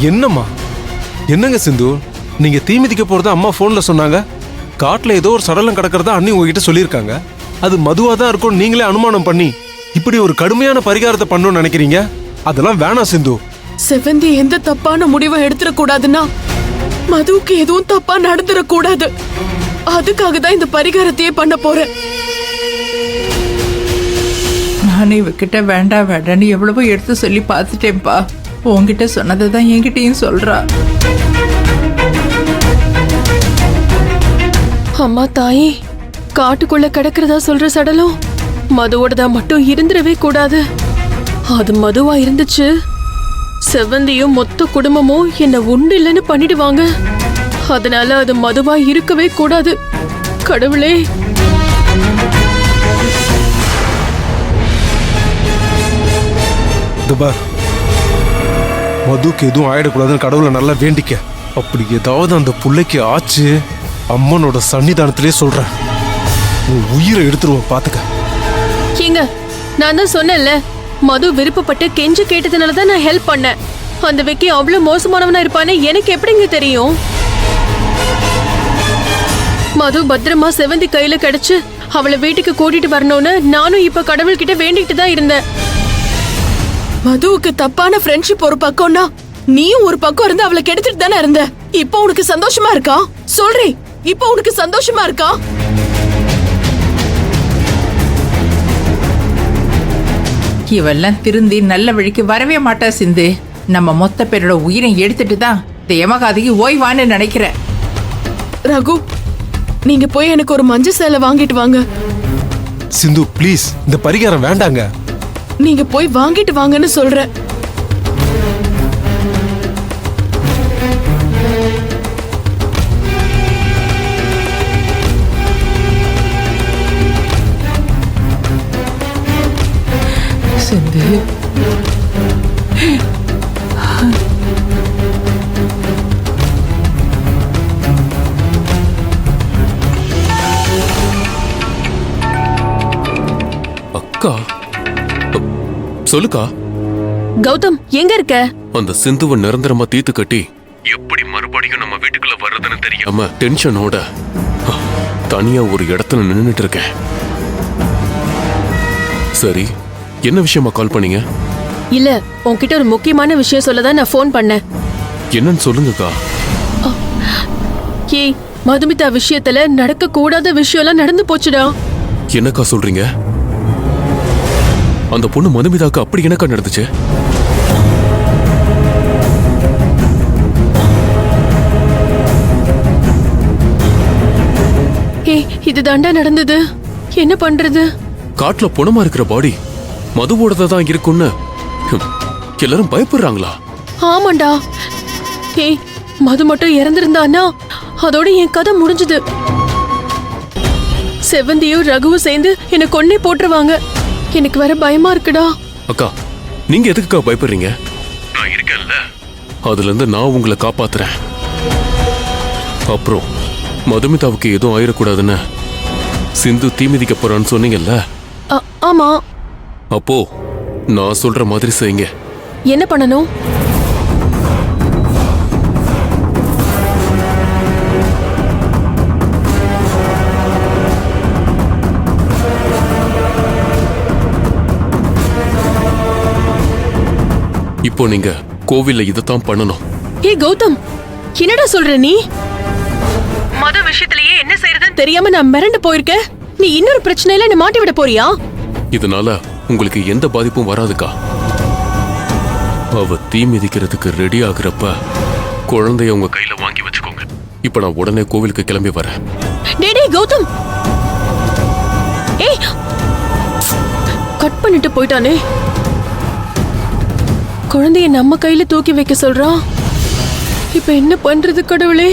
என்னம்மா? என்னங்க சிந்து, நீங்க தீ மிதிக்க போறதா அம்மா போன்ல சொன்னாங்க. காட்டுல ஏதோ ஒரு சடலம் கிடக்கிறதா அண்ணி உங்ககிட்ட சொல்லியிருக்காங்க. அது மதுவா தான் இருக்கும் நீங்களே அனுமானம் பண்ணி இப்படி ஒரு கடுமையான பரிகாரத்தை பண்ணணும்னு நினைக்கிறீங்க? அதெல்லாம் வேணாம் சிந்து. செவந்தி எந்த தப்பான முடிவை எடுத்துடக்கூடாதுன்னா மதுவுக்கு எதுவும் தப்பா நடந்துடக்கூடாது. அதுக்காக தான் இந்த பரிகாரத்தையே பண்ண போறேன். நானே இவகிட்ட வேண்டாம் வேண்டான்னு எவ்வளவோ எடுத்து சொல்லி பார்த்துட்டேன்ப்பா. உன்கிட்ட சொன்னதை தான் என்கிட்டயும் சொல்றா. அம்மா தாயே, காட்டுக்குள்ள கிடக்கிறதா சொல்ற சடலம் மதுவோடதா மட்டும் இருந்துடவே கூடாது. அது மதுவா இருந்துச்சு, செவந்தியும் மொத்த குடும்பமும் என்ன உண்டு இல்லைன்னு பண்ணிடுவாங்க. அதனால அது மதுவா இருக்கவே கூடாது. கடவுளே, மதுக்கு எதுவும் ஆயிடக்கூடாதுன்னு கடவுளை நல்லா வேண்டிக்க. அப்படி ஏதாவது அந்த புள்ளைக்கு ஆச்சு, அம்மனோட சன்னிதானத்திலே சொல்றேன், உன் உயிரை எடுத்துருவோம் பாத்துக்க. ஏங்க, நான் தான் சொன்னேன்ல, மது விருப்பப்பட்டு கெஞ்சு கேட்டதுனாலதான் நான் ஹெல்ப் பண்ணேன். அந்த வெக்கி அவ்வளவு மோசமானவனா இருப்பான்னு எனக்கு எப்படிங்க தெரியும்? மது பத்திரமா செவந்தி கையில கிடைச்சு அவளை வீட்டுக்கு கூட்டிட்டு வரணும்னு நானும் இப்ப கடவுள்கிட்ட வேண்டிட்டு தான் இருந்தேன். மதுவுக்கு தப்பான ஃப்ரெண்ட்ஷிப் ஒரு பக்கம்னா நீயும் ஒரு பக்கம் இருந்து அவளை கெடுத்துட்டு தானே இருந்த. இப்போ உனக்கு சந்தோஷமா இருக்கா? சொல்றே, இப்போ உனக்கு சந்தோஷமா இருக்கா? இவெல்லாம் திருந்தி நல்ல வழிக்கு வரவே மாட்டா சிந்து. நம்ம மொத்த பேரோட உயிரை எடுத்துட்டு தான் இந்த யமகாதிக்கு ஓய்வான்னு நினைக்கிறேன். ரகு, நீங்க போய் எனக்கு ஒரு மஞ்சள் சேலை வாங்கிட்டு வாங்க. சிந்து ப்ளீஸ், இந்த பரிகாரம் வேண்டாங்க. நீங்க போய் வாங்கிட்டு வாங்கன்னு சொல்ற. சிந்து, அக்கா, சொல்லுக்கா. கௌதம், எங்க இருக்க? அந்த சிந்துவை நிரந்தரமா தீத்து கட்டி எப்படி மறுபடியும் நம்ம வீட்டுக்குள்ள வர்றதுன்னு தெரியாம டென்ஷனோட தனியா ஒரு இடத்துல நின்னுட்டு இருக்கேன். சரி, என்ன விஷயமா கால் பண்ணீங்க? இல்ல, உன்கிட்ட ஒரு முக்கியமான விஷயம் சொல்லதான் நான் போன் பண்ணேன். என்னன்னு சொல்லுங்கக்கா. ஏய், மதுமிதா விஷயத்துல நடக்க கூடாத விஷயம் எல்லாம் நடந்து போச்சுடா. என்னக்கா சொல்றீங்க? அந்த பொண்ணு மதுமிதாக்கு அப்படி என்னக்கா நடந்துச்சு? ஏய், இது தாண்டா நடந்தது. என்ன பண்றது? காட்டுல பொணமா இருக்கிற பாடி மதுவோடதான் தான் இருக்குன்னு எல்லாரும் பயப்படுறாங்களா? ஆமாண்டா. ஏய், மது மட்டும் இறந்திருந்தானா அதோட என் கதை முடிஞ்சது. செவந்தியும் ரகுவும் சேர்ந்து என்ன கொன்னே போட்டுருவாங்க. எனக்கு வேற பயமா இருக்குடா. அக்கா, நீங்க எதுக்குக்கா பயப்படுறீங்க? நான் இருக்கேன்ல, அதுல இருந்து நான் உங்களை காப்பாத்துறேன். அப்புறம் மதுமிதாவுக்கு எதுவும் ஆயிடக்கூடாதுன்னு சிந்து தீ மிதிக்க போறான்னு சொன்னீங்கல்ல? ஆமா. அப்போ நான் சொல்ற மாதிரி செய்யுங்க. என்ன பண்ணணும்? இப்போ நீங்க கோவில்ல இதைத்தான் பண்ணணும். ஏய் கௌதம், என்னடா சொல்ற நீ? மது விஷயத்திலேயே என்ன செய்யறதுன்னு தெரியாம நான் மிரண்டு போயிருக்கேன். நீ இன்னொரு பிரச்சனையில என்ன மாட்டி விட போறியா? இதனால உங்களுக்கு எந்த பாதிப்பும் வராதுக்கா. அவ தீ மிதிக்கிறதுக்கு ரெடி ஆகுறப்ப குழந்தைய உங்க கையில வாங்கி வச்சுக்கோங்க. இப்ப நான் உடனே கோவிலுக்கு கிளம்பி வரேன். டேய் கௌதம், ஏய், கட் பண்ணிட்டு போயிட்டானே. குழந்தைய நம்ம கையில தூக்கி வைக்க சொல்றான். இப்ப என்ன பண்றது கடவுளே?